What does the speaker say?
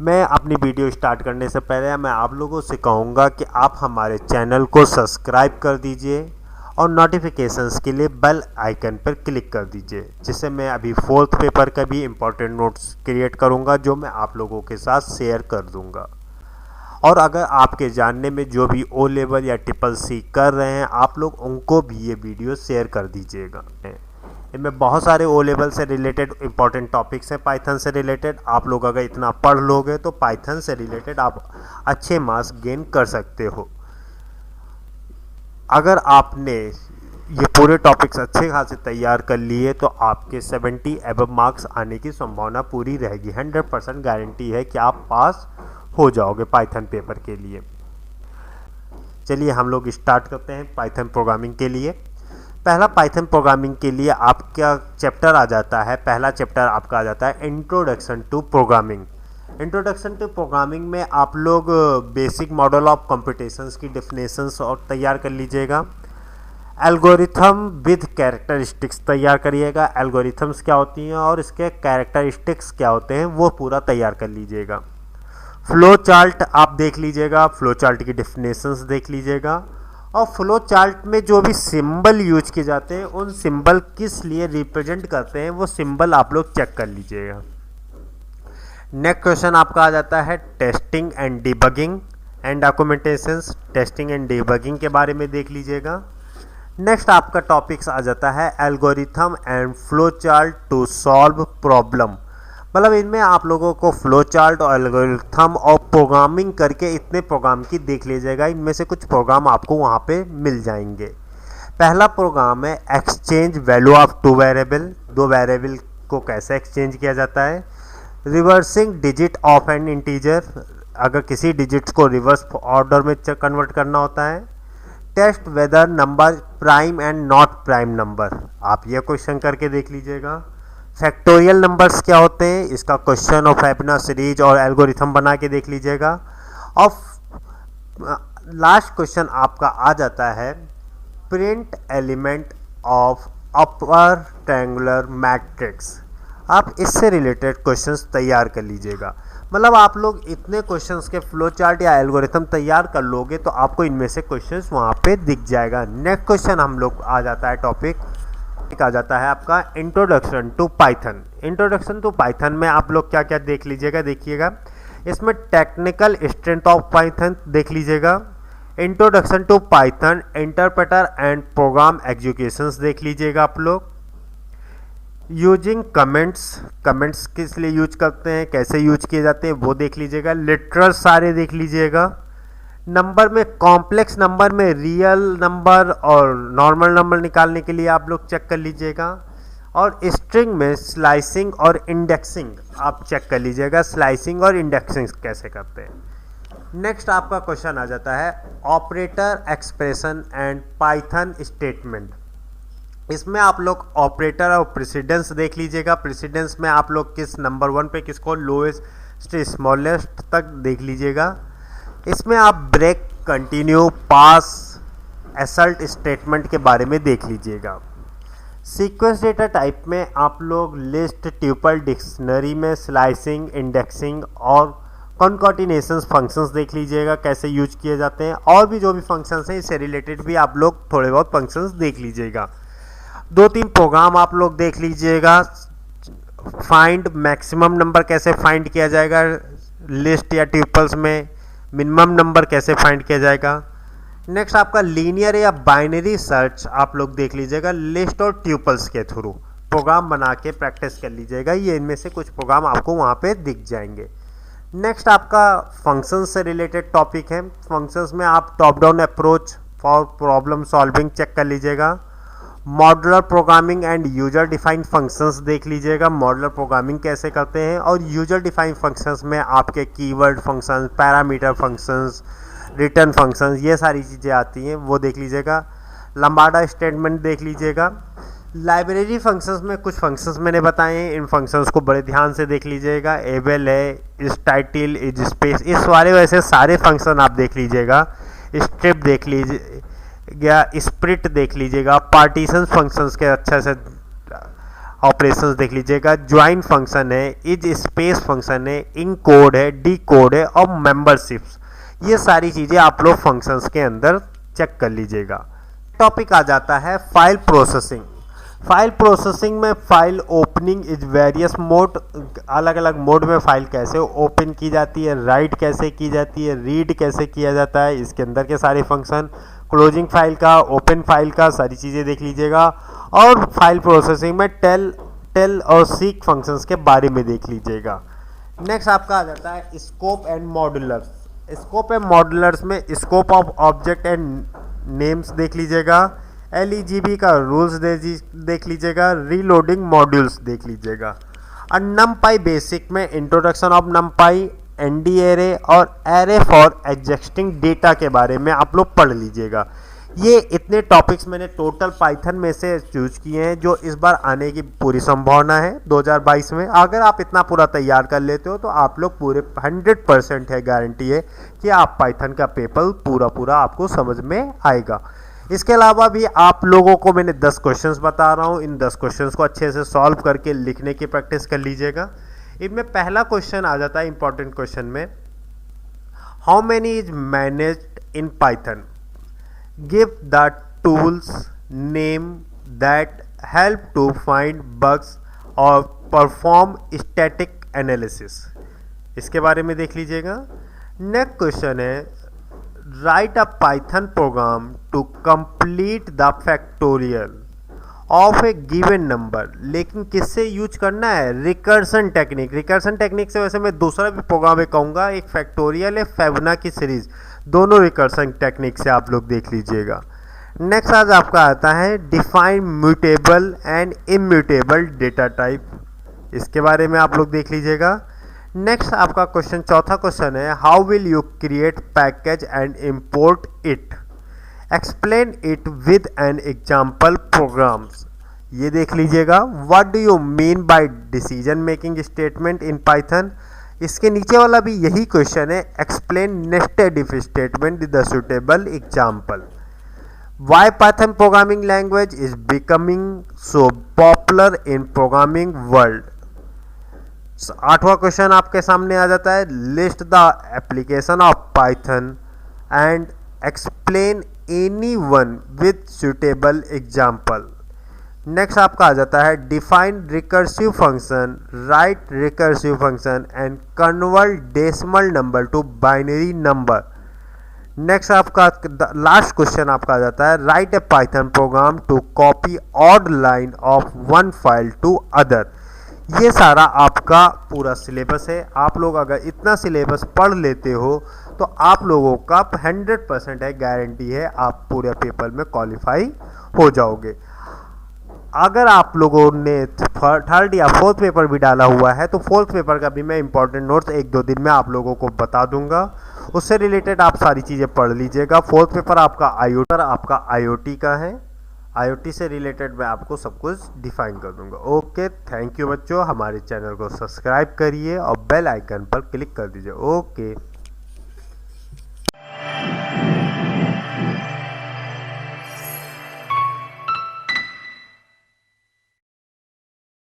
मैं अपनी video start करने से पहले मैं आप लोगों से कहूँगा कि आप हमारे चैनल को सब्सक्राइब कर दीजिए और नोटिफिकेशंस के लिए बेल आइकन पर क्लिक कर दीजिए, जिससे मैं अभी 4th पेपर का भी इम्पोर्टेंट नोट्स क्रिएट करूँगा जो मैं आप लोगों के साथ शेयर कर दूँगा। और अगर आपके जानने में जो भी ओ लेवल या CCC कर रहे हैं आप लोग उनको भी ये वीडियो शेयर कर दीजिएगा। इनमें बहुत सारे ओ लेवल से रिलेटेड इंपॉर्टेंट टॉपिक्स हैं पाइथन से रिलेटेड। आप लोग अगर इतना पढ़ लोगे तो पाइथन से रिलेटेड आप अच्छे मार्क्स गेन कर सकते हो। अगर आपने ये पूरे टॉपिक्स अच्छे खासे तैयार कर लिए तो आपके 70 एबव मार्क्स आने की संभावना पूरी रहेगी। 100% गारंटी है कि आप पास हो जाओगे पाइथन पेपर के लिए। चलिए हम लोग स्टार्ट करते हैं पाइथन प्रोग्रामिंग के लिए। पहला पाइथन प्रोग्रामिंग के लिए आपका चैप्टर आ जाता है, पहला चैप्टर आपका आ जाता है introduction to programming. Introduction to programming में आप लोग बेसिक मॉडल ऑफ कंप्यूटेशंस की डेफिनेशंस और तैयार कर लीजिएगा। एल्गोरिथम विद कैरेक्टरिस्टिक्स तैयार करिएगा। एल्गोरिथम्स क्या होती हैं और इसके कैरेक्टरिस्टिक्स क्या होते हैं वो पूरा तैयार कर लीजिएगा। फ्लो चार्ट आप देख लीजिएगा, फ्लो चार्ट की डेफिनेशंस देख लीजिएगा और फ्लो चार्ट में जो भी सिंबल यूज किए जाते हैं उन सिंबल किस लिए रिप्रेजेंट करते हैं वो सिंबल आप लोग चेक कर लीजिएगा। नेक्स्ट क्वेश्चन आपका आ जाता है testing and debugging and documentations. Testing and debugging के बारे में देख लीजिएगा। नेक्स्ट आपका टॉपिक्स आ जाता है algorithm and flow chart to solve problem. मतलब इनमें आप लोगों को फ्लो चार्ट और एल्गोरिथम और प्रोग्रामिंग करके इतने प्रोग्राम की देख लीजिएगा। इनमें से कुछ प्रोग्राम आपको वहाँ पे मिल जाएंगे। पहला प्रोग्राम है exchange value of two variable. दो वेरिएबल को कैसे एक्सचेंज किया जाता है। Reversing digit of N integer, अगर किसी डिजिट्स को रिवर्स ऑर्डर में कन्वर्ट करना होता है। Test whether number prime and not prime number, आप ये क्वेश्चन करके देख लीजिएगा। फैक्टोरियल नंबर्स क्या होते हैं इसका क्वेश्चन ऑफ हैप्पीनेस सीरीज और एल्गोरिथम बना के देख लीजिएगा। और लास्ट क्वेश्चन आपका आ जाता है print element of upper triangular matrix. आप इससे रिलेटेड क्वेश्चंस तैयार कर लीजिएगा। मतलब आप लोग इतने क्वेश्चंस के फ्लो चार्ट या एल्गोरिथम तैयार कर लोगे तो आपको इनमें से क्वेश्चंस वहाँ पे दिख जाएगा। नेक्स्ट क्वेश्चन हम लोग आ जाता है टॉपिक आ जाता है आपका introduction to Python. Introduction to Python में आप लोग क्या क्या देख लीजिएगा, देखिएगा। इसमें टेक्निकल स्ट्रेंथ ऑफ पाइथन देख लीजिएगा। Introduction to Python interpreter and program executions देख लीजिएगा आप लोग। यूजिंग कमेंट्स, कमेंट्स किस लिए यूज करते हैं, कैसे यूज किए जाते हैं वो देख लीजिएगा। लिटरल सारे देख लीजिएगा। नंबर में कॉम्प्लेक्स नंबर में रियल नंबर और नॉर्मल नंबर निकालने के लिए आप लोग चेक कर लीजिएगा। और स्ट्रिंग में स्लाइसिंग और इंडेक्सिंग आप चेक कर लीजिएगा, स्लाइसिंग और इंडेक्सिंग कैसे करते हैं। नेक्स्ट आपका क्वेश्चन आ जाता है operator expression and Python statement. इसमें आप लोग ऑपरेटर और प्रेसिडेंस देख लीजिएगा। प्रेसिडेंस में आप लोग किस नंबर 1 पे किसको लोएस्ट से स्मॉलेस्ट तक देख लीजिएगा। इसमें आप ब्रेक, कंटिन्यू, पास, असल्ट स्टेटमेंट के बारे में देख लीजिएगा। सीक्वेंस डेटा टाइप में आप लोग लिस्ट, ट्यूपल, डिक्शनरी में स्लाइसिंग, इंडेक्सिंग और कॉन्कॉर्डिनेशंस फंक्शंस देख लीजिएगा कैसे यूज किए जाते हैं। और भी जो भी फंक्शंस हैं इससे रिलेटेड भी आप लोग थोड़े बहुत फंक्शंस देख लीजिएगा। 2-3 प्रोग्राम आप लोग देख लीजिएगा। फाइंड मैक्सिमम नंबर कैसे फाइंड किया जाएगा लिस्ट या ट्यूपल्स में, मिनिमम नंबर कैसे फाइंड किया जाएगा। नेक्स्ट आपका लीनियर या बाइनरी सर्च आप लोग देख लीजिएगा लिस्ट और ट्यूपल्स के थ्रू प्रोग्राम बना के प्रैक्टिस कर लीजिएगा। ये इनमें से कुछ प्रोग्राम आपको वहाँ पे दिख जाएंगे। नेक्स्ट आपका फंक्शंस से रिलेटेड टॉपिक है। फंक्शंस में आप top down approach for problem solving check कर लीजिएगा। Modular programming and user defined functions देख लीजिएगा, मॉडुलर प्रोग्रामिंग कैसे करते हैं। और यूजर डिफाइंड फंक्शंस में आपके keyword functions, parameter functions, return functions, ये सारी चीज़ें आती हैं वो देख लीजिएगा। लंबाडा स्टेटमेंट देख लीजिएगा। लाइब्रेरी फंक्शंस में कुछ फंक्शंस मैंने बताए हैं, इन फंक्शंस को बड़े ध्यान से देख लीजिएगा। एबल है, इस टाइटल, इज स्पेस, इस वाले वैसे सारे फंक्शन आप देख लीजिएगा। स्ट्रिप देख लीजिए, स्प्लिट देख लीजिएगा। पार्टीशन फंक्शंस के अच्छे से ऑपरेशंस देख लीजिएगा, ज्वाइन फंक्शन है, इज स्पेस फंक्शन है, इन कोड है, डी कोड है और मेंबरशिप्स। ये सारी चीज़ें आप लोग फंक्शंस के अंदर चेक कर लीजिएगा। टॉपिक आ जाता है फाइल प्रोसेसिंग। फाइल प्रोसेसिंग में file opening is various mode, अलग अलग मोड में फाइल कैसे ओपन की जाती है, राइट कैसे की जाती है, रीड कैसे किया जाता है, इसके अंदर के सारे फंक्शन, क्लोजिंग फाइल का, ओपन फाइल का, सारी चीज़ें देख लीजिएगा। और फाइल प्रोसेसिंग में टेल और सीक फंक्शंस के बारे में देख लीजिएगा। नेक्स्ट आपका आ जाता है scope and modulars. Scope and modulars में scope of object and names देख लीजिएगा, LEGB का रूल्स देख लीजिएगा, रीलोडिंग मॉड्यूल्स देख लीजिएगा। और नमपाई बेसिक में इंट्रोडक्शन ऑफ नमपाई, ND एरे और एरे फॉर एग्जिस्टिंग डेटा के बारे में आप लोग पढ़ लीजिएगा। ये इतने टॉपिक्स मैंने टोटल पाइथन में से चूज किए हैं जो इस बार आने की पूरी संभावना है 2022 में। अगर आप इतना पूरा तैयार कर लेते हो तो आप लोग पूरे 100% है, गारंटी है कि आप पाइथन का पेपर पूरा आपको समझ में आएगा। इसके अलावा भी आप लोगों को मैंने 10 क्वेश्चंस बता रहा हूँ, इन 10 क्वेश्चंस को अच्छे से सॉल्व करके लिखने की प्रैक्टिस कर लीजिएगा। इनमें पहला क्वेश्चन आ जाता है इंपॉर्टेंट क्वेश्चन में, how many is managed in Python, give the tools name that help to find bugs और परफॉर्म स्टैटिक एनालिसिस। इसके बारे में देख लीजिएगा। नेक्स्ट क्वेश्चन है, write a Python program to complete the factorial of a given number. लेकिन किससे use करना है, रिकर्सन टेक्निक। रिकर्सन टेक्निक से वैसे मैं दूसरा भी प्रोग्राम कहूँगा, एक फैक्टोरियल है, फेबना की सीरीज, दोनों रिकर्सन टेक्निक से आप लोग देख लीजिएगा। नेक्स्ट आज आपका आता है define mutable and immutable data type, इसके बारे में आप लोग देख लीजिएगा। नेक्स्ट आपका क्वेश्चन, चौथा क्वेश्चन है, how will you create package and import it, explain it with an example programs. ये देख लीजिएगा। What do you mean by decision making statement in Python. इसके नीचे वाला भी यही क्वेश्चन है, explain nested if statement with the suitable example. Why Python programming language is becoming so popular in programming world. आठवां क्वेश्चन आपके सामने आ जाता है, list the application of Python and explain any one with suitable example. Next आपका आ जाता है, define recursive function, write recursive function and convert decimal number to binary number. Next आपका लास्ट क्वेश्चन आपका आ जाता है, write a Python program to copy odd line of one file to other. ये सारा आपका पूरा सिलेबस है। आप लोग अगर इतना सिलेबस पढ़ लेते हो तो आप लोगों का 100% है, गारंटी है, आप पूरे पेपर में क्वालिफाई हो जाओगे। अगर आप लोगों ने थर्ड या फोर्थ पेपर भी डाला हुआ है तो फोर्थ पेपर का भी मैं इंपॉर्टेंट नोट्स 1-2 दिन में आप लोगों को बता दूंगा, उससे रिलेटेड आप सारी चीज़ें पढ़ लीजिएगा। फोर्थ पेपर आपका IoT का है, IoT से रिलेटेड मैं आपको सब कुछ डिफाइन कर दूंगा। ओके, थैंक यू बच्चों, हमारे चैनल को सब्सक्राइब करिए और बेल आइकन पर क्लिक कर दीजिए। ओके।